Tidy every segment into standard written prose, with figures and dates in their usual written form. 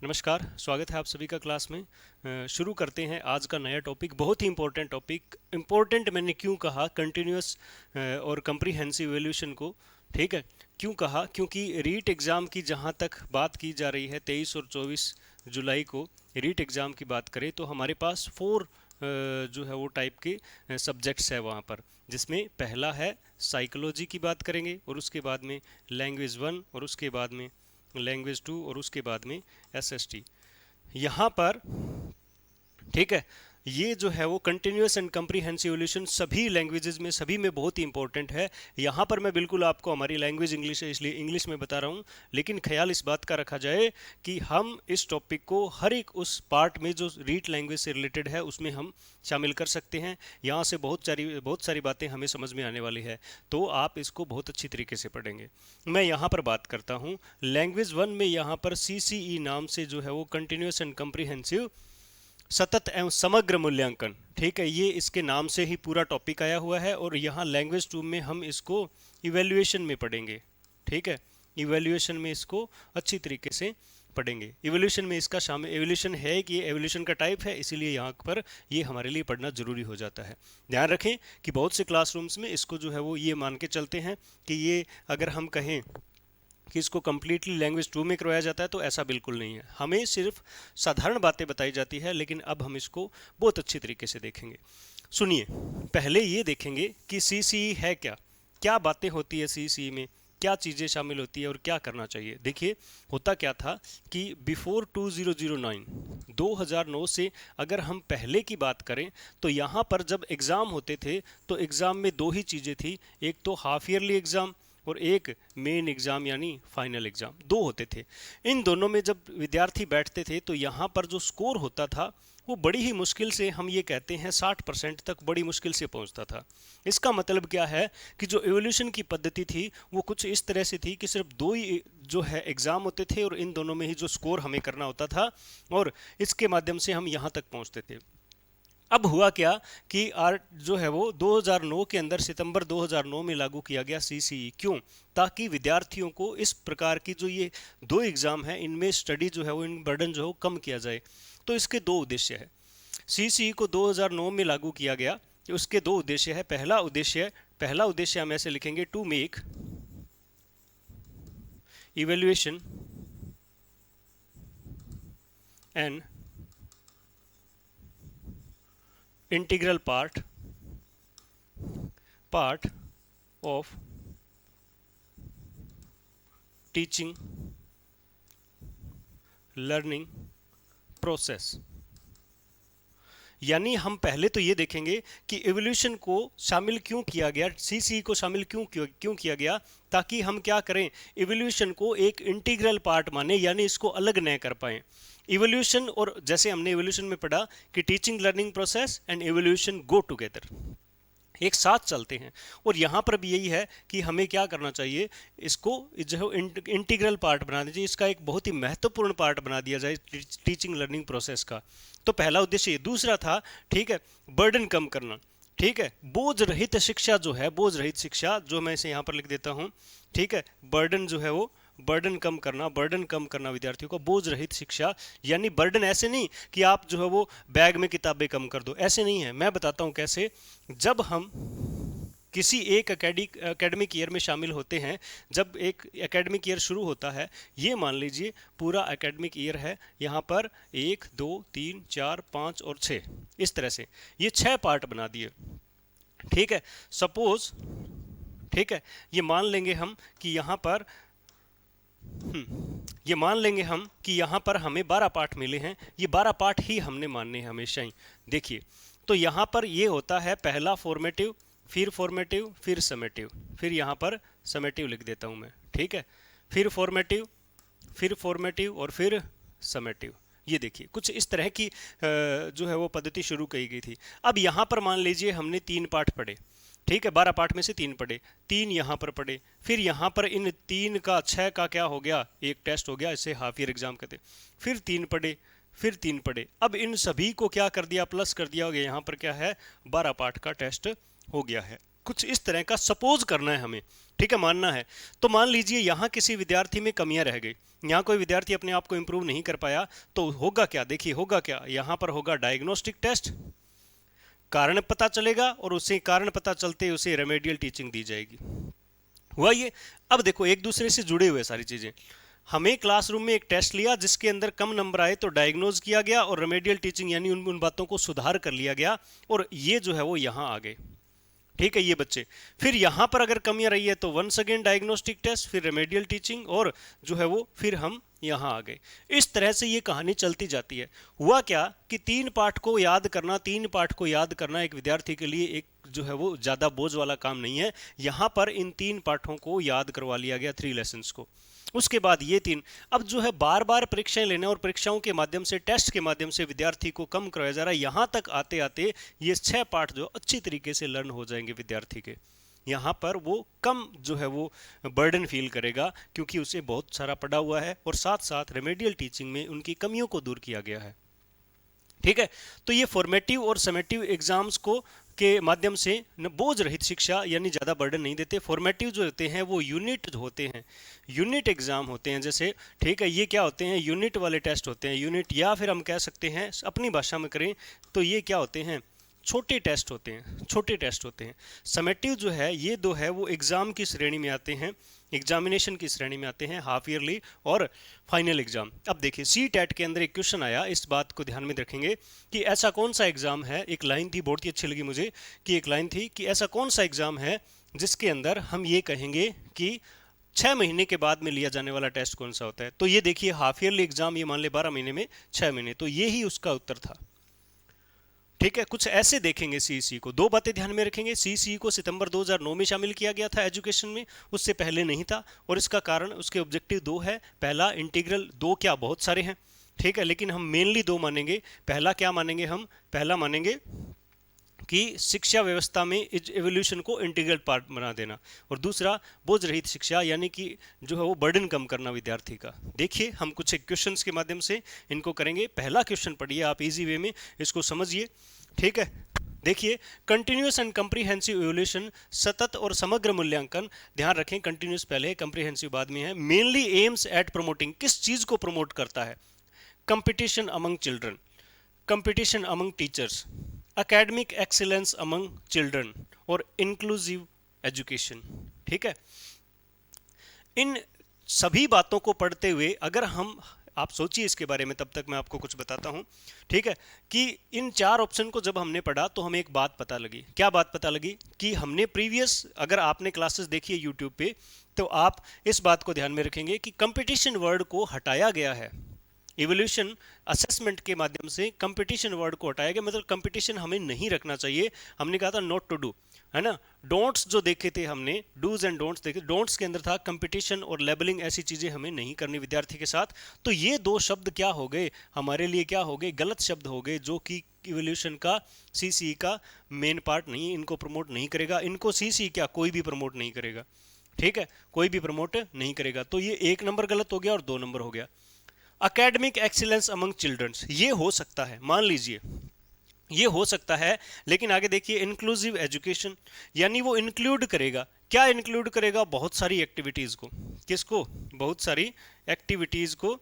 नमस्कार, स्वागत है आप सभी का क्लास में। शुरू करते हैं आज का नया टॉपिक, बहुत ही इंपॉर्टेंट टॉपिक। इंपॉर्टेंट मैंने क्यों कहा कंटिन्यूअस और कम्प्रीहेंसिव इवैल्यूएशन को, ठीक है। क्यों कहा? क्योंकि रीट एग्ज़ाम की जहां तक बात की जा रही है 23 और 24 जुलाई को रीट एग्ज़ाम की बात करें तो हमारे पास 4 जो है वो टाइप के सब्जेक्ट्स है वहाँ पर, जिसमें पहला है साइकोलॉजी की बात करेंगे, और उसके बाद में लैंग्वेज 1, और उसके बाद में लैंग्वेज 2, और उसके बाद में एसएसटी। यहाँ पर, ठीक है, ये जो है वो कंटिन्यूअस एंड कम्प्रीहेंसिव इवैल्यूएशन सभी लैंग्वेजेस में, सभी में बहुत ही इंपॉर्टेंट है। यहाँ पर मैं बिल्कुल आपको, हमारी लैंग्वेज इंग्लिश है इसलिए इंग्लिश में बता रहा हूँ, लेकिन ख्याल इस बात का रखा जाए कि हम इस टॉपिक को हर एक उस पार्ट में जो रीट लैंग्वेज से रिलेटेड है उसमें हम शामिल कर सकते हैं। यहाँ से बहुत सारी बातें हमें समझ में आने वाली है, तो आप इसको बहुत अच्छी तरीके से पढ़ेंगे। मैं यहाँ पर बात करता हूँ लैंग्वेज 1 में, यहाँ पर सीसीई नाम से जो है वो कंटिन्यूअस एंड कम्प्रीहेंसिव सतत एवं समग्र मूल्यांकन, ठीक है, ये इसके नाम से ही पूरा टॉपिक आया हुआ है। और यहाँ लैंग्वेज 2 में हम इसको इवैल्यूएशन में पढ़ेंगे, ठीक है। इवैल्यूएशन में इसको अच्छी तरीके से पढ़ेंगे। इवोल्यूशन में इसका शामिल, एवोल्यूशन है कि ये एवोल्यूशन का टाइप है, इसीलिए यहाँ पर ये हमारे लिए पढ़ना जरूरी हो जाता है। ध्यान रखें कि बहुत से क्लासरूम्स में इसको जो है वो ये मान के चलते हैं कि ये, अगर हम कहें कि इसको कम्प्लीटली लैंग्वेज 2 में करवाया जाता है, तो ऐसा बिल्कुल नहीं है। हमें सिर्फ साधारण बातें बताई जाती है, लेकिन अब हम इसको बहुत अच्छी तरीके से देखेंगे। सुनिए, पहले ये देखेंगे कि सीसीई है क्या, क्या बातें होती है सीसीई में, क्या चीज़ें शामिल होती है और क्या करना चाहिए। देखिए, होता क्या था कि बिफोर 2009 से अगर हम पहले की बात करें तो यहाँ पर जब एग्ज़ाम होते थे तो एग्ज़ाम में दो ही चीज़ें थी, एक तो हाफ ईयरली एग्ज़ाम और एक मेन एग्ज़ाम यानी फाइनल एग्ज़ाम, दो होते थे। इन दोनों में जब विद्यार्थी बैठते थे तो यहाँ पर जो स्कोर होता था वो बड़ी ही मुश्किल से, हम ये कहते हैं 60% तक बड़ी मुश्किल से पहुंचता था। इसका मतलब क्या है कि जो एवोल्यूशन की पद्धति थी वो कुछ इस तरह से थी कि सिर्फ दो ही जो है एग्ज़ाम होते थे और इन दोनों में ही जो स्कोर हमें करना होता था, और इसके माध्यम से हम यहाँ तक पहुँचते थे। अब हुआ क्या कि आर जो है वो 2009 के अंदर, सितंबर 2009 में लागू किया गया सीसीई। क्यों? ताकि विद्यार्थियों को इस प्रकार की जो ये दो एग्ज़ाम है इनमें स्टडी जो है वो, इन बर्डन जो है वो कम किया जाए। तो इसके दो उद्देश्य है। सीसीई को 2009 में लागू किया गया, उसके दो उद्देश्य है। पहला उद्देश्य हम ऐसे लिखेंगे, to make evaluation and integral part of teaching learning process. यानी हम पहले तो ये देखेंगे कि एवोल्यूशन को शामिल क्यों किया गया, सीसी को शामिल क्यों किया गया, ताकि हम क्या करें, एवोल्यूशन को एक इंटीग्रल पार्ट माने, यानी इसको अलग न कर पाएं। इवोल्यूशन, और जैसे हमने इवोल्यूशन में पढ़ा कि teaching learning process and evolution go together, एक साथ चलते हैं। और यहाँ पर भी यही है कि हमें क्या करना चाहिए, इसको जो इंटीग्रल पार्ट बना दीजिए, इसका एक बहुत ही महत्वपूर्ण पार्ट बना दिया जाए टीचिंग लर्निंग प्रोसेस का। तो पहला उद्देश्य ये। दूसरा था, ठीक है, बर्डन कम करना, ठीक है, बोझ रहित शिक्षा जो है, बोझ रहित शिक्षा जो मैं इसे यहाँ पर लिख देता हूँ, ठीक है, बर्डन जो है वो, बर्डन कम करना विद्यार्थियों को, बोझ रहित शिक्षा। यानी बर्डन ऐसे नहीं कि आप जो है वो बैग में किताबें कम कर दो, ऐसे नहीं है। मैं बताता हूँ कैसे। जब हम किसी एक एकेडमिक ईयर में शामिल होते हैं, जब एक एकेडमिक ईयर शुरू होता है, ये मान लीजिए पूरा एकेडमिक ईयर है, यहाँ पर 1 2 3 4 5 और 6, इस तरह से ये 6 पार्ट बना दिए, ठीक है। सपोज, ठीक है, ये मान लेंगे हम कि यहाँ पर ये मान लेंगे हम कि यहाँ पर हमें 12 पार्ट मिले हैं, ये 12 पार्ट ही हमने मानने हैं हमेशा ही। देखिए, तो यहाँ पर ये होता है पहला फॉर्मेटिव, फिर समेटिव, फिर यहाँ पर समेटिव लिख देता हूँ मैं, ठीक है, फिर फॉर्मेटिव और फिर समेटिव। ये देखिए, कुछ इस तरह की जो है वो पद्धति शुरू की गई थी। अब यहाँ पर मान लीजिए हमने 3 पार्ट पढ़े, ठीक है, 12 पार्ट में से 3 पढ़े, 3 यहाँ पर पढ़े, फिर यहाँ पर इन 3 का 6 का क्या हो गया, एक टेस्ट हो गया, इसे हाफ ईयर एग्जाम कहते हैं। फिर 3 पढ़े, फिर 3 पढ़े, अब इन सभी को क्या कर दिया, प्लस कर दिया हो गया, यहाँ पर क्या है, 12 पार्ट का टेस्ट हो गया है। कुछ इस तरह का सपोज करना है हमें, ठीक है, मानना है। तो मान लीजिए यहाँ किसी विद्यार्थी में कमियां रह गई, यहाँ कोई विद्यार्थी अपने आप को इंप्रूव नहीं कर पाया, तो होगा क्या, देखिए होगा क्या, यहाँ पर होगा डायग्नोस्टिक टेस्ट, कारण पता चलेगा और उसे कारण पता चलते उसे रेमेडियल टीचिंग दी जाएगी। हुआ ये। अब देखो एक दूसरे से जुड़े हुए सारी चीजें, हमें क्लासरूम में एक टेस्ट लिया जिसके अंदर कम नंबर आए तो डायग्नोज किया गया और रेमेडियल टीचिंग यानी उन बातों को सुधार कर लिया गया, और ये जो है वो यहाँ आ गए, ठीक है, ये बच्चे। फिर यहाँ पर अगर कमियां रही है तो वंस अगेन डायग्नोस्टिक टेस्ट, फिर रेमेडियल टीचिंग, और जो है वो फिर हम यहाँ आ गए। इस तरह से ये कहानी चलती जाती है। हुआ क्या कि 3 पाठ को याद करना एक विद्यार्थी के लिए एक जो है वो ज़्यादा बोझ वाला काम नहीं है। यहाँ पर इन 3 पाठों को याद करवा लिया गया, 3 लेसन्स को। उसके बाद ये 3, अब जो है बार बार परीक्षाएं लेना और परीक्षाओं के माध्यम से, टेस्ट के माध्यम से विद्यार्थी को कम करवाया जा रहा है। यहाँ तक आते आते ये 6 पाठ जो अच्छी तरीके से लर्न हो जाएंगे विद्यार्थी के, यहाँ पर वो कम जो है वो बर्डन फील करेगा क्योंकि उसे बहुत सारा पढ़ा हुआ है और साथ साथ रेमेडियल टीचिंग में उनकी कमियों को दूर किया गया है, ठीक है। तो ये फॉर्मेटिव और समेटिव एग्जाम्स को के माध्यम से बोझ रहित शिक्षा यानी ज़्यादा बर्डन नहीं देते। फॉर्मेटिव जो होते हैं वो यूनिट होते हैं, यूनिट एग्जाम होते हैं जैसे, ठीक है, ये क्या होते हैं, यूनिट वाले टेस्ट होते हैं, यूनिट, या फिर हम कह सकते हैं अपनी भाषा में करें तो ये क्या होते हैं, छोटे टेस्ट होते हैं, छोटे टेस्ट होते हैं। समेटिव जो है ये 2 है वो एग्जाम की श्रेणी में आते हैं, एग्जामिनेशन की श्रेणी में आते हैं, हाफ ईयरली और फाइनल एग्जाम। अब देखिए सी टेट के अंदर एक क्वेश्चन आया, इस बात को ध्यान में रखेंगे कि ऐसा कौन सा एग्जाम है, एक लाइन थी बहुत ही अच्छी लगी मुझे कि एक लाइन थी कि ऐसा कौन सा एग्जाम है जिसके अंदर हम ये कहेंगे कि 6 महीने के बाद में लिया जाने वाला टेस्ट कौन सा होता है। तो ये देखिए हाफ ईयरली एग्जाम, ये मान ले 12 महीने में 6 महीने, तो ये ही उसका उत्तर था, ठीक है। कुछ ऐसे देखेंगे सीईसी को, 2 बातें ध्यान में रखेंगे। सीईसी को सितंबर 2009 में शामिल किया गया था एजुकेशन में, उससे पहले नहीं था, और इसका कारण उसके ऑब्जेक्टिव 2 है। पहला इंटीग्रल, 2 क्या बहुत सारे हैं, ठीक है, लेकिन हम मेनली 2 मानेंगे। पहला क्या मानेंगे हम, पहला मानेंगे कि शिक्षा व्यवस्था में एवोल्यूशन को इंटीग्रल पार्ट बना देना, और दूसरा बोझ रहित शिक्षा यानी कि जो है वो बर्डन कम करना विद्यार्थी का। देखिए हम कुछ एक क्वेश्चंस के माध्यम से इनको करेंगे। पहला क्वेश्चन पढ़िए आप इजी वे में इसको समझिए, ठीक है। देखिए कंटिन्यूस एंड कंप्रीहेंसिव एवोल्यूशन, सतत और समग्र मूल्यांकन, ध्यान रखें कंटिन्यूस पहले है कंप्रीहेंसिव बाद में है, मेनली एम्स एट प्रमोटिंग, किस चीज को प्रमोट करता है, competition among children, competition among teachers, academic excellence among children और इंक्लूसिव एजुकेशन, ठीक है। इन सभी बातों को पढ़ते हुए अगर हम, आप सोचिए इसके बारे में, तब तक मैं आपको कुछ बताता हूं, ठीक है, कि इन 4 ऑप्शन को जब हमने पढ़ा तो हमें एक बात पता लगी। क्या बात पता लगी कि हमने प्रीवियस, अगर आपने क्लासेस देखी है यूट्यूब पे तो आप इस बात को ध्यान में रखेंगे कि कंपटीशन वर्ड को हटाया गया है। इवोल्यूशन असेसमेंट के माध्यम से कंपटीशन वर्ड को हटाया गया, मतलब कंपटीशन हमें नहीं रखना चाहिए। हमने कहा था नॉट टू डू, है ना। डोंट्स जो देखे थे हमने, डूज एंड डोंट्स देखे, डोंट्स के अंदर था कंपटीशन और लेबलिंग, ऐसी चीजें हमें नहीं करनी विद्यार्थी के साथ। तो ये 2 शब्द क्या हो गए हमारे लिए, क्या हो गए, गलत शब्द हो गए, जो कि इवोल्यूशन का, सीसी का मेन पार्ट नहीं, इनको प्रमोट नहीं करेगा। इनको सीसी क्या कोई भी प्रमोट नहीं करेगा, ठीक है, कोई भी प्रमोट नहीं करेगा। तो ये 1 नंबर गलत हो गया और 2 नंबर हो गया। एकेडमिक एक्सीलेंस अमंग चिल्ड्रंस, ये हो सकता है, मान लीजिए ये हो सकता है, लेकिन आगे देखिए इंक्लूसिव एजुकेशन, यानी वो इंक्लूड करेगा, क्या इंक्लूड करेगा, बहुत सारी एक्टिविटीज को, किसको, बहुत सारी एक्टिविटीज को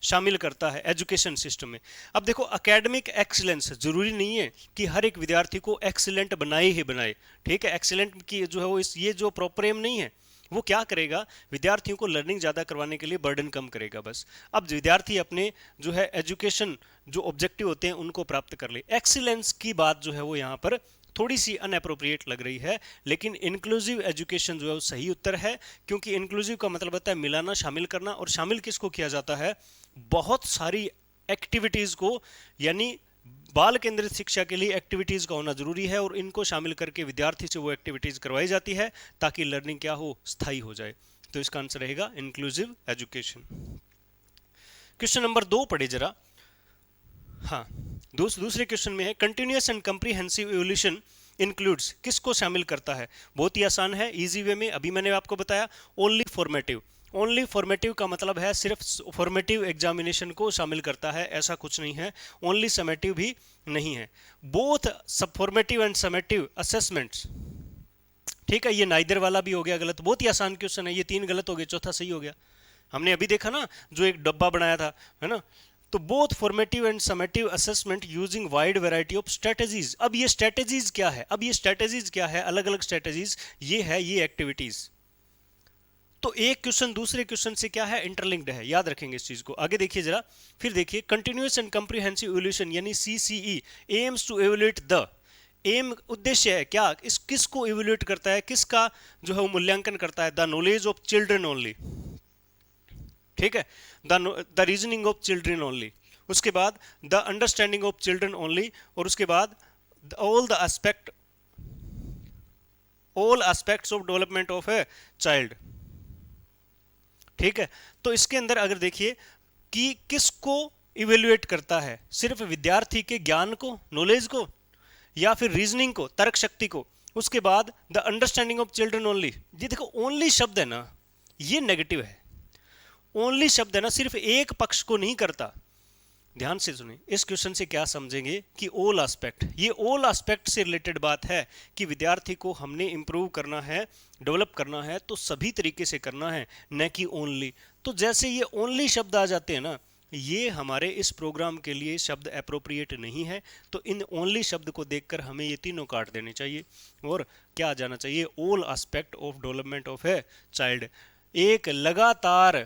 शामिल करता है एजुकेशन सिस्टम में। अब देखो एकेडमिक एक्सीलेंस, जरूरी नहीं है कि हर एक विद्यार्थी को एक्सीलेंट बनाए ही बनाए, ठीक है। एक्सीलेंट की जो है वो ये जो प्रॉपर एम नहीं है, वो क्या करेगा, विद्यार्थियों को लर्निंग ज़्यादा करवाने के लिए बर्डन कम करेगा बस। अब विद्यार्थी अपने जो है एजुकेशन जो ऑब्जेक्टिव होते हैं उनको प्राप्त कर ले। एक्सीलेंस की बात जो है वो यहाँ पर थोड़ी सी अनएप्रोप्रिएट लग रही है, लेकिन इंक्लूसिव एजुकेशन जो है वो सही उत्तर है, क्योंकि इंक्लूसिव का मतलब होता है मिलाना, शामिल करना, और शामिल किसको किया जाता है, बहुत सारी एक्टिविटीज़ को, यानी बाल केंद्रित शिक्षा के लिए एक्टिविटीज का होना जरूरी है, और इनको शामिल करके विद्यार्थी से वो एक्टिविटीज करवाई जाती है ताकि लर्निंग क्या हो, स्थायी हो जाए। तो इसका आंसर रहेगा इंक्लूसिव एजुकेशन। क्वेश्चन नंबर 2 पढ़े जरा। हाँ, दूसरे क्वेश्चन में है continuous and comprehensive evolution includes, किसको शामिल करता है। बहुत ही आसान है, इजी वे में, अभी मैंने आपको बताया ओनली फॉर्मेटिव। ओनली फॉर्मेटिव का मतलब है सिर्फ फॉर्मेटिव एग्जामिनेशन को शामिल करता है, ऐसा कुछ नहीं है। ओनली समेटिव भी नहीं है। बोथ सब फॉर्मेटिव एंड समेटिव असेसमेंट्स ठीक है, ये नाइदर वाला भी हो गया गलत, बहुत ही आसान क्वेश्चन है, ये 3 गलत हो गए, चौथा सही हो गया। हमने अभी देखा ना जो एक डब्बा बनाया था, है ना। तो both formative and summative assessment using wide variety of strategies. अब ये स्ट्रेटजीज क्या है, अब ये स्ट्रेटजीज क्या है, अलग अलग स्ट्रेटजीज, ये है ये एक्टिविटीज। तो एक क्वेश्चन दूसरे क्वेश्चन से क्या है, इंटरलिंक्ड है, याद रखेंगे इस चीज को। आगे देखिए जरा, फिर देखिए कंटिन्यूअस एंड कॉम्प्रिहेंसिव इवोल्यूशन यानी CCE aims to evolute the, aim उद्देश्य है क्या, इस किसको इवोल्यूट करता है, किसका जो है वो मूल्यांकन करता है, the knowledge of children only, ठीक है, the reasoning of children only, उसके बाद the understanding of children only, और उसके बाद all the aspect, all aspects of development of a child, ठीक है। तो इसके अंदर अगर देखिए कि किसको इवेल्युएट करता है, सिर्फ विद्यार्थी के ज्ञान को, नॉलेज को, या फिर रीजनिंग को, तर्क शक्ति को, उसके बाद the understanding of children only. ये देखो ओनली शब्द है ना, ये नेगेटिव है, ओनली शब्द है ना, सिर्फ एक पक्ष को नहीं करता। ध्यान से सुनिए, इस क्वेश्चन से क्या समझेंगे कि ऑल एस्पेक्ट, ये ऑल एस्पेक्ट से रिलेटेड बात है कि विद्यार्थी को हमने इंप्रूव करना है, डेवलप करना है, तो सभी तरीके से करना है, न कि ओनली। तो जैसे ये ओनली शब्द आ जाते हैं ना, ये हमारे इस प्रोग्राम के लिए शब्द अप्रोप्रिएट नहीं है। तो इन ओनली शब्द को देखकर हमें ये तीनों काट देने चाहिए और क्या आ जाना चाहिए, all aspect of development of a child. एक लगातार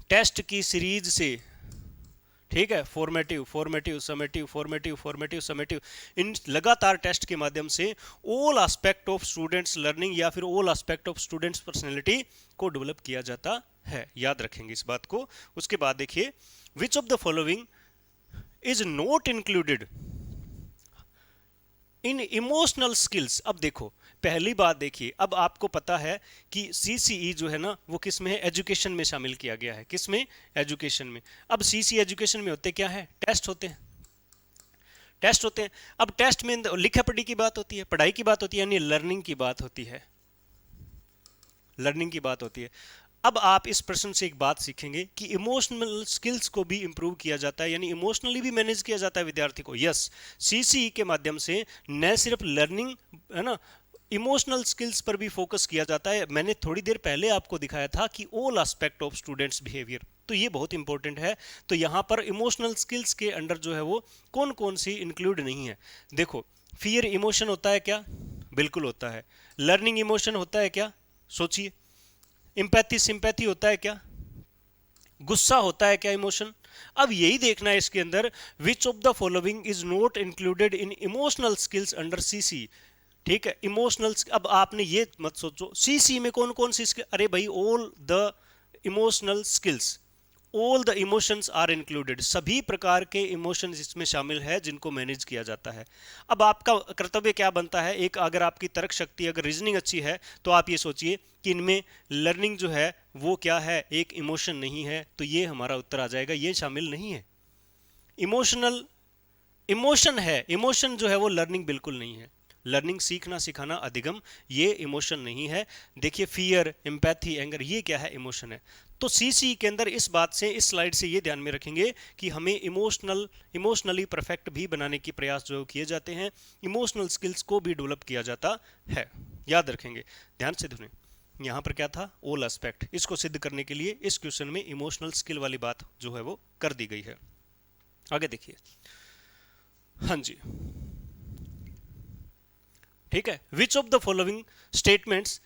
टेस्ट की सीरीज से, ठीक है, formative formative summative formative formative summative, इन लगातार टेस्ट के माध्यम से all aspect of students learning या फिर all aspect of students personality को डेवलप किया जाता है, याद रखेंगे इस बात को। उसके बाद देखिए, which of the following is not included in emotional skills. अब देखो पहली बात देखिए, अब आपको पता है कि सीसीई जो है ना वो किस में है, एजुकेशन में शामिल किया गया है, किस में, एजुकेशन में। अब सीसी एजुकेशन में होते क्या है, टेस्ट होते हैं, टेस्ट होते हैं। अब टेस्ट में लिखा पढ़ी की बात होती है, पढ़ाई की बात होती है, यानी लर्निंग की बात होती है, लर्निंग की बात होती है। अब आप इस प्रश्न से एक बात सीखेंगे कि इमोशनल स्किल्स को भी इंप्रूव किया जाता है, यानी इमोशनली भी मैनेज किया जाता है विद्यार्थी को। यस, सीसी के माध्यम से न सिर्फ लर्निंग, है ना, इमोशनल स्किल्स पर भी फोकस किया जाता है। मैंने थोड़ी देर पहले आपको दिखाया था कि all aspect of students behaviour, तो ये बहुत इंपॉर्टेंट है। तो यहाँ पर इमोशनल स्किल्स के अंडर जो है वो कौन कौन सी इंक्लूड नहीं है। देखो, फियर इमोशन होता है क्या, बिल्कुल होता है। लर्निंग इमोशन होता है क्या, सोचिए। एम्पैथी सिंपैथी होता है क्या, गुस्सा होता है क्या इमोशन। अब यही देखना है इसके अंदर, which of the following is not included in emotional skills under CC, ठीक है, इमोशनल। अब आपने ये मत सोचो सीसी में कौन कौन सी स्किल, अरे भाई all the emotional skills, all the emotions are included, सभी प्रकार के इमोशंस इसमें शामिल है जिनको मैनेज किया जाता है। अब आपका कर्तव्य क्या बनता है, एक अगर आपकी तर्क शक्ति, अगर रीजनिंग अच्छी है, तो आप ये सोचिए कि इनमें लर्निंग जो है वो क्या है, एक इमोशन नहीं है, तो ये हमारा उत्तर आ जाएगा, ये शामिल नहीं है। इमोशनल, इमोशन है, इमोशन जो है वो लर्निंग बिल्कुल नहीं है। लर्निंग सीखना सिखाना अधिगम, ये इमोशन नहीं है। देखिए फियर, एम्पैथी, एंगर, ये क्या है, इमोशन है। तो सीसी के अंदर इस बात से, इस स्लाइड से ये ध्यान में रखेंगे कि हमें इमोशनली परफेक्ट भी बनाने की प्रयास जो किए जाते हैं, इमोशनल स्किल्स को भी डेवलप किया जाता है, याद रखेंगे। ध्यान से सुनिए, यहाँ पर क्या था, ऑल एस्पेक्ट, इसको सिद्ध करने के लिए इस क्वेश्चन में इमोशनल स्किल वाली बात जो है वो कर दी गई है। आगे देखिए, हाँ जी, ठीक है, which of the following statements,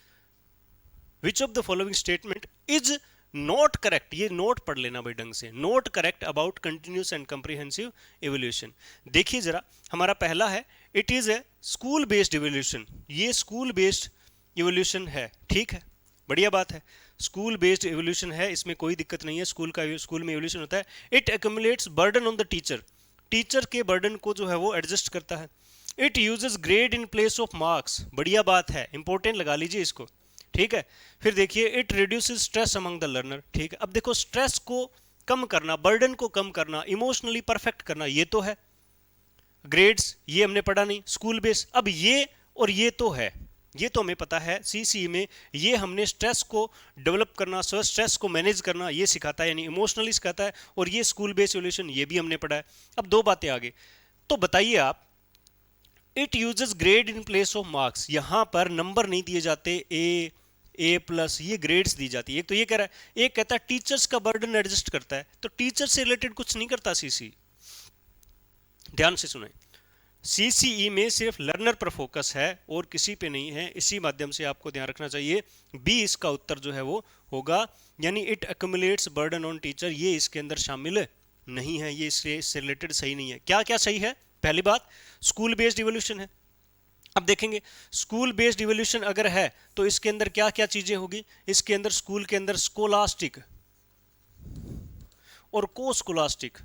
which of the following statement is not correct, ये नोट पढ़ लेना भाई ढंग से, not correct about continuous and comprehensive evolution. देखिए जरा, हमारा पहला है, it is a school based evolution, ये स्कूल बेस्ड इवोल्यूशन है, ठीक है, बढ़िया बात है, स्कूल बेस्ड इवोल्यूशन है, इसमें कोई दिक्कत नहीं है, स्कूल में इवोल्यूशन होता है। It accumulates burden on the teacher, teacher के बर्डन को जो है वो एडजस्ट करता है। It uses grade in place of marks, बढ़िया बात है, इंपॉर्टेंट लगा लीजिए इसको, ठीक है। फिर देखिए, it reduces stress among the learner, ठीक है। अब देखो, स्ट्रेस को कम करना, बर्डन को कम करना, इमोशनली परफेक्ट करना, ये तो है। ग्रेड्स ये हमने पढ़ा नहीं, स्कूल बेस, अब ये और ये तो है, ये तो हमें पता है। सीसी में ये हमने स्ट्रेस को डेवलप करना, स्ट्रेस को मैनेज करना, ये सिखाता है, यानी इमोशनली सिखाता है। और ये स्कूल बेस्ड इवोल्यूशन, ये भी हमने पढ़ा है। अब दो बातें आगे, तो बताइए आप, it uses grade in place of marks, यहां पर नंबर नहीं दिए जाते, ए प्लस, ये ग्रेड्स दी जाती है। एक तो ये कह रहा है, एक कहता है टीचर्स का बर्डन एडजस्ट करता है, तो टीचर से रिलेटेड कुछ नहीं करता सीसी। ध्यान से सुने, सीसीई में सिर्फ लर्नर पर फोकस है और किसी पे नहीं है, इसी माध्यम से आपको ध्यान रखना चाहिए। बी इसका उत्तर जो है वो होगा, यानी इट एक्युमुलेट्स बर्डन ऑन टीचर, ये इसके अंदर शामिल नहीं है, ये इससे रिलेटेड सही नहीं है। क्या क्या सही है? पहली बात, स्कूल बेस्ड इवोल्यूशन है। अब देखेंगे, स्कूल बेस्ड इवोल्यूशन अगर है तो इसके अंदर क्या क्या चीजें होगी? इसके अंदर स्कूल के अंदर स्कोलास्टिक और को स्कोलास्टिक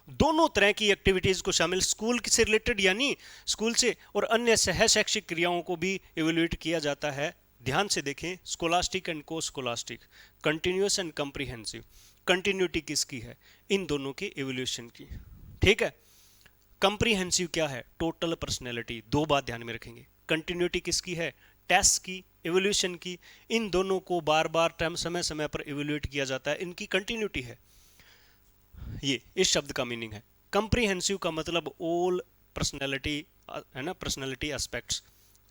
दोनों तरह की एक्टिविटीज को शामिल, स्कूल से रिलेटेड यानी स्कूल से, और अन्य सह शैक्षिक क्रियाओं को भी इवेल्युएट किया जाता है। ध्यान से देखें, स्कोलास्टिक एंड को scholastic, continuous and comprehensive. Continuity किसकी है? इन दोनों के इवोल्यूशन की। ठीक है। कंप्रीहेंसिव क्या है? Total personality. दो बात ध्यान में रखेंगे, कंटिन्यूटी किसकी है? टेस्ट की, इवोल्यूशन की। इन दोनों को बार बार टाइम समय समय पर इवोल्यूएट किया जाता है, इनकी कंटिन्यूटी है। ये इस शब्द का मीनिंग है। कंप्रीहेंसिव का मतलब ऑल पर्सनैलिटी, है ना, पर्सनैलिटी एस्पेक्ट्स,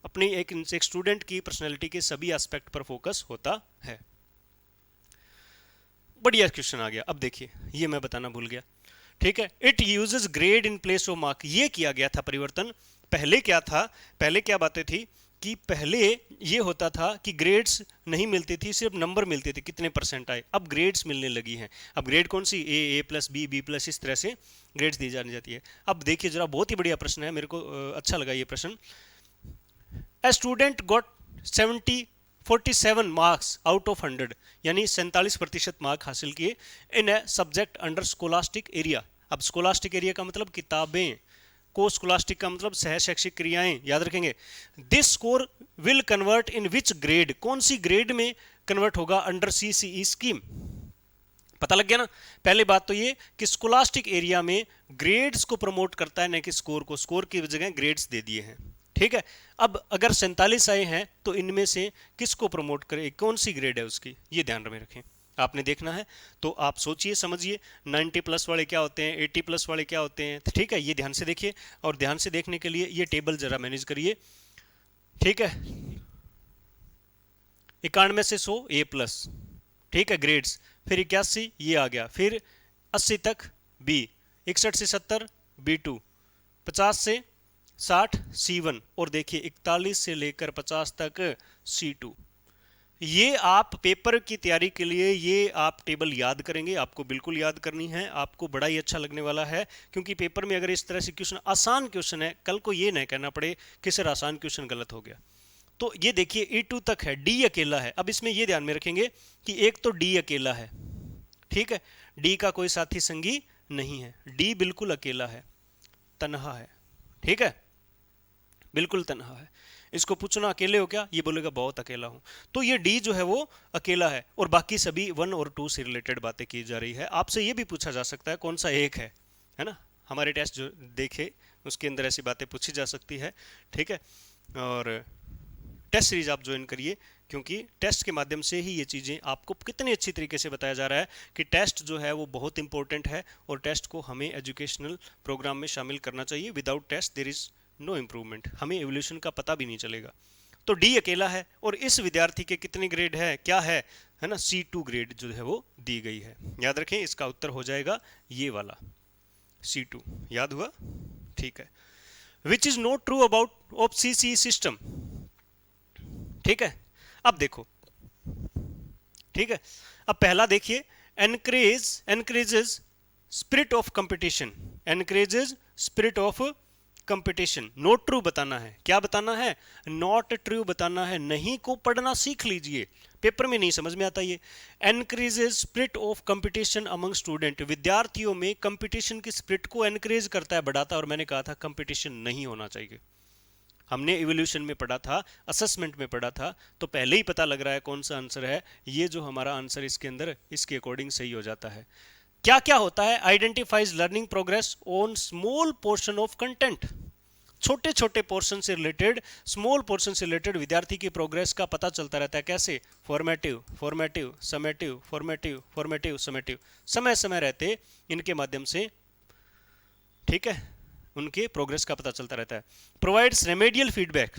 अपनी एक स्टूडेंट की पर्सनैलिटी के सभी एस्पेक्ट पर फोकस होता है। बढ़िया क्वेश्चन आ गया। अब देखिए, ये मैं बताना भूल गया। ठीक है, it uses grade in place of mark, ये किया गया था परिवर्तन। पहले क्या था? पहले क्या बातें थी कि पहले ये होता था कि ग्रेड्स नहीं मिलती थी, सिर्फ नंबर मिलते थे, कितने परसेंट आए। अब ग्रेड्स मिलने लगी हैं। अब ग्रेड कौन सी? ए प्लस बी प्लस, इस तरह से ग्रेड्स दी जानी जाती है। अब देखिए जरा, बहुत ही बढ़िया प्रश्न है, मेरे को अच्छा लगा ये प्रश्न। A student got 47 marks out of 100, यानी 47% मार्क हासिल किए in a subject under scholastic area. अब स्कोलास्टिक एरिया का मतलब किताबें, को स्कोलास्टिक का मतलब सह शैक्षिक क्रियाएं, याद रखेंगे। This score will convert in which grade, कौन सी ग्रेड में कन्वर्ट होगा? Under CCE scheme. पता लग गया ना। पहले बात तो ये कि स्कोलास्टिक एरिया में ग्रेड्स को प्रमोट करता है, न कि स्कोर को। स्कोर की जगह ग्रेड्स दे दिए हैं। ठीक है। अब अगर 47 आए हैं तो इनमें से किसको प्रमोट करे, कौन सी ग्रेड है उसकी, ये ध्यान में रखें, आपने देखना है। तो आप सोचिए समझिए, 90 प्लस वाले क्या होते हैं, 80 प्लस वाले क्या होते हैं। ठीक है, ये ध्यान से देखिए, और ध्यान से देखने के लिए ये टेबल जरा मैनेज करिए। ठीक है, 91 से 100 ए प्लस, ठीक है, ग्रेड्स। फिर 81 ये आ गया, फिर 80 तक बी, 61 से 70 B2, 50 से 60 C1, और देखिए 41 से लेकर 50 तक C2। ये आप पेपर की तैयारी के लिए ये आप टेबल याद करेंगे, आपको बिल्कुल याद करनी है, आपको बड़ा ही अच्छा लगने वाला है। क्योंकि पेपर में अगर इस तरह से क्वेश्चन, आसान क्वेश्चन है, कल को ये नहीं कहना पड़े कि सर आसान क्वेश्चन गलत हो गया। तो ये देखिए E2 तक है, डी अकेला है। अब इसमें ये ध्यान में रखेंगे कि एक तो डी अकेला है, ठीक है, डी का कोई साथी संगी नहीं है, डी बिल्कुल अकेला है, तन्हा है। ठीक है, बिल्कुल तन्हा है। इसको पूछना अकेले हो क्या, ये बोलेगा बहुत अकेला हूं। तो ये डी जो है वो अकेला है, और बाकी सभी 1 और 2 से रिलेटेड बातें की जा रही है। आपसे ये भी पूछा जा सकता है कौन सा एक है ना। हमारे टेस्ट जो देखे उसके अंदर ऐसी बातें पूछी जा सकती है। ठीक है, और टेस्ट सीरीज आप ज्वाइन करिए, क्योंकि टेस्ट के माध्यम से ही ये चीज़ें आपको कितने अच्छी तरीके से बताया जा रहा है कि टेस्ट जो है वो बहुत इंपॉर्टेंट है, और टेस्ट को हमें एजुकेशनल प्रोग्राम में शामिल करना चाहिए। Without test there is no improvement, हमें एवोल्यूशन का पता भी नहीं चलेगा। तो डी अकेला है, और इस विद्यार्थी के कितने ग्रेड है, क्या है ना, C2 ग्रेड जो है वो दी गई है। याद रखें, इसका उत्तर हो जाएगा ये वाला C2। याद हुआ? ठीक है। Which is not true about of CCE system. ठीक है, अब देखो, ठीक है, अब पहला देखिए, encourages spirit of competition, encourages spirit of competition. Not true बताना है, क्या बताना है, नॉट ट्रू बताना है। नहीं को पढ़ना सीख लीजिए, पेपर में नहीं समझ में आता ये। Encourages spirit of competition among student, विद्यार्थियों में कंपटीशन की स्पिरिट को एनकरेज करता है, बढ़ाता है। और मैंने कहा था कंपटीशन नहीं होना चाहिए। हमने इवोल्यूशन में पढ़ा था, असेसमेंट में पढ़ा था, तो पहले ही पता लग रहा है कौन सा आंसर है। ये जो हमारा आंसर इसके अंदर इसके अकॉर्डिंग सही हो जाता है। क्या क्या होता है? Identifies learning progress on small portion of content, छोटे छोटे पोर्शन से रिलेटेड, स्मॉल पोर्शन से रिलेटेड विद्यार्थी की प्रोग्रेस का पता चलता रहता है। कैसे? Formative, formative, summative, formative, formative, summative, समय समय रहते इनके माध्यम से, ठीक है, उनके प्रोग्रेस का पता चलता रहता है। प्रोवाइड्स रेमेडियल फीडबैक,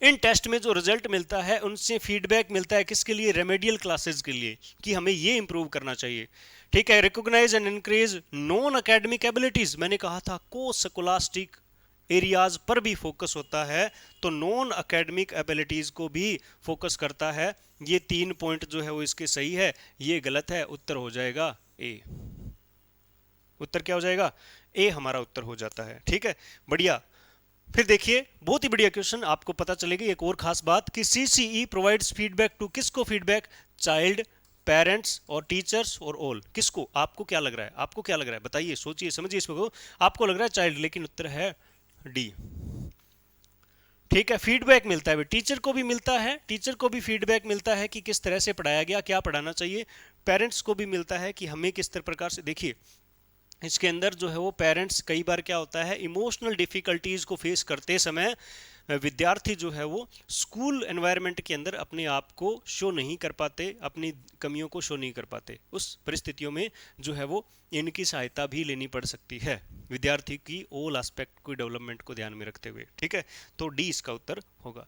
इन टेस्ट में जो रिजल्ट मिलता है उनसे फीडबैक मिलता है किसके लिए, रेमेडियल क्लासेस के लिए, कि हमें ये इंप्रूव करना चाहिए। ठीक है, recognise and increase non academic abilities, मैंने कहा था को स्कोलास्टिक एरियाज पर भी फोकस होता है, तो नॉन एकेडमिक एबिलिटीज को भी फोकस करता है। ये 3 पॉइंट जो है वो इसके सही है, ये गलत है, उत्तर हो जाएगा ए। उत्तर क्या हो जाएगा, ए हमारा उत्तर हो जाता है। ठीक है, बढ़िया। फिर देखिए बहुत ही बढ़िया क्वेश्चन, आपको पता चलेगी एक और खास बात कि सीसीई प्रोवाइड्स फीडबैक टू, किसको फीडबैक, चाइल्ड, पेरेंट्स और टीचर्स और ऑल, किसको, आपको क्या लग रहा है, आपको क्या लग रहा है, बताइए, सोचिए समझिए इसको, आपको लग रहा है चाइल्ड, लेकिन उत्तर है डी। ठीक है, फीडबैक मिलता है, टीचर को भी मिलता है, टीचर को भी फीडबैक मिलता है कि किस तरह से पढ़ाया गया, क्या पढ़ाना चाहिए। पेरेंट्स को भी मिलता है कि हमें किस तरह प्रकार से, देखिए इसके अंदर जो है वो पेरेंट्स, कई बार क्या होता है इमोशनल डिफिकल्टीज को फेस करते समय विद्यार्थी जो है वो स्कूल एनवायरनमेंट के अंदर अपने आप को शो नहीं कर पाते, अपनी कमियों को शो नहीं कर पाते। उस परिस्थितियों में जो है वो इनकी सहायता भी लेनी पड़ सकती है, विद्यार्थी की ऑल एस्पेक्ट को डेवलपमेंट को ध्यान में रखते हुए। ठीक है, तो डी इसका उत्तर होगा।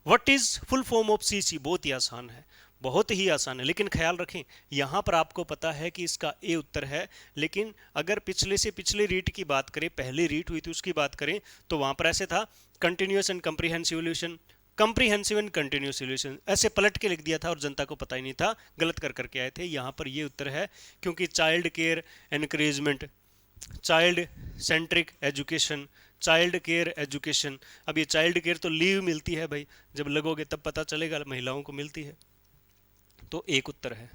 What is full form of CC, बहुत ही आसान है, बहुत ही आसान है, लेकिन ख्याल रखें यहां पर आपको पता है कि इसका ए उत्तर है, लेकिन अगर पिछले से पिछले रीट की बात करें, पहले रीट हुई थी उसकी बात करें, तो वहां पर ऐसे था continuous and comprehensive solution, comprehensive and continuous solution, ऐसे पलट के लिख दिया था और जनता को पता ही नहीं था, गलत कर करके आए थे। यहां पर ये उत्तर है, क्योंकि child care encouragement, child centric education, child care education, अब ये चाइल्ड केयर तो लीव मिलती है भाई, जब लगोगे तब पता चलेगा, महिलाओं को मिलती है, तो एक उत्तर है।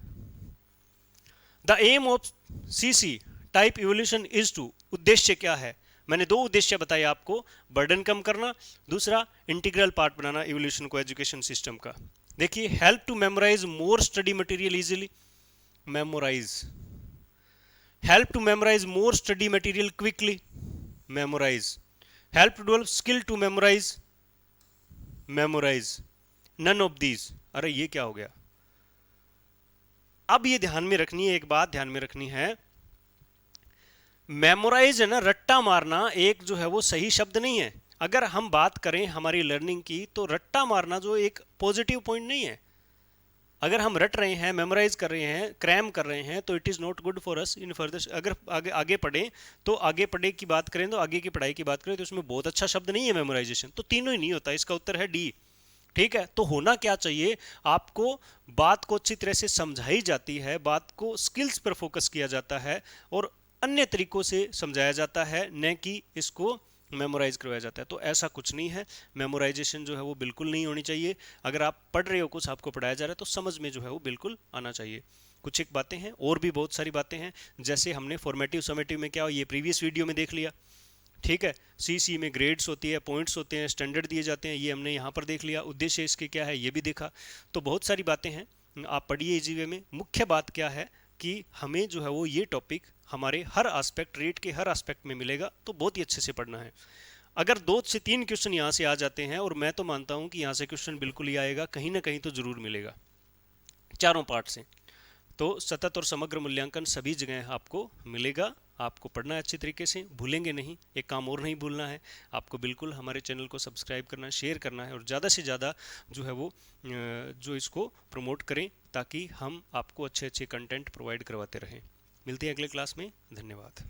The aim of CC type evolution is to, उद्देश्य क्या है, मैंने 2 उद्देश्य बताए आपको, बर्डन कम करना, दूसरा इंटीग्रल पार्ट बनाना इवोल्यूशन को एजुकेशन सिस्टम का। देखिए, help to memorise more study material easily, memorise, help to memorise more study material quickly, memorise, help to develop skill to memorise, memorise, none of these. अरे ये क्या हो गया, अब ये ध्यान में रखनी है, एक बात ध्यान में रखनी है, मेमोराइज है ना, रट्टा मारना एक जो है वो सही शब्द नहीं है। अगर हम बात करें हमारी लर्निंग की, तो रट्टा मारना जो एक पॉजिटिव पॉइंट नहीं है। अगर हम रट रहे हैं, मेमोराइज कर रहे हैं, क्रैम कर रहे हैं, तो it is not good for us in further. अगर आगे पढ़े, तो आगे पढ़े की बात करें, तो आगे की पढ़ाई की बात करें, तो उसमें बहुत अच्छा शब्द नहीं है मेमोराइजेशन, तो तीनों ही नहीं होता, इसका उत्तर है डी। ठीक है, तो होना क्या चाहिए, आपको बात को अच्छी तरह से समझाई जाती है, बात को स्किल्स पर फोकस किया जाता है और अन्य तरीकों से समझाया जाता है, न कि इसको मेमोराइज करवाया जाता है। तो ऐसा कुछ नहीं है, मेमोराइजेशन जो है वो बिल्कुल नहीं होनी चाहिए। अगर आप पढ़ रहे हो, कुछ आपको पढ़ाया जा रहा है, तो समझ में जो है वो बिल्कुल आना चाहिए। कुछ एक बातें हैं, और भी बहुत सारी बातें हैं, जैसे हमने फॉर्मेटिव समेटिव में क्या हो, ये प्रीवियस वीडियो में देख लिया। ठीक है, सीसी में ग्रेड्स होती है, पॉइंट्स होते हैं, स्टैंडर्ड दिए जाते हैं, ये हमने यहाँ पर देख लिया, उद्देश्य इसके क्या है ये भी देखा। तो बहुत सारी बातें हैं, आप पढ़िए इजी वे में। मुख्य बात क्या है कि हमें जो है वो ये टॉपिक हमारे हर एस्पेक्ट, रेट के हर एस्पेक्ट में मिलेगा, तो बहुत ही अच्छे से पढ़ना है। अगर 2 से 3 क्वेश्चन यहाँ से आ जाते हैं, और मैं तो मानता हूँ कि यहाँ से क्वेश्चन बिल्कुल ही आएगा, कहीं ना कहीं तो जरूर मिलेगा, चारों पार्ट से, तो सतत और समग्र मूल्यांकन सभी जगह आपको मिलेगा। आपको पढ़ना है अच्छी तरीके से, भूलेंगे नहीं। एक काम और नहीं भूलना है, आपको बिल्कुल हमारे चैनल को सब्सक्राइब करना है, शेयर करना है, और ज़्यादा से ज़्यादा जो है वो जो इसको प्रमोट करें, ताकि हम आपको अच्छे अच्छे कंटेंट प्रोवाइड करवाते रहें। मिलते हैं अगले क्लास में, धन्यवाद।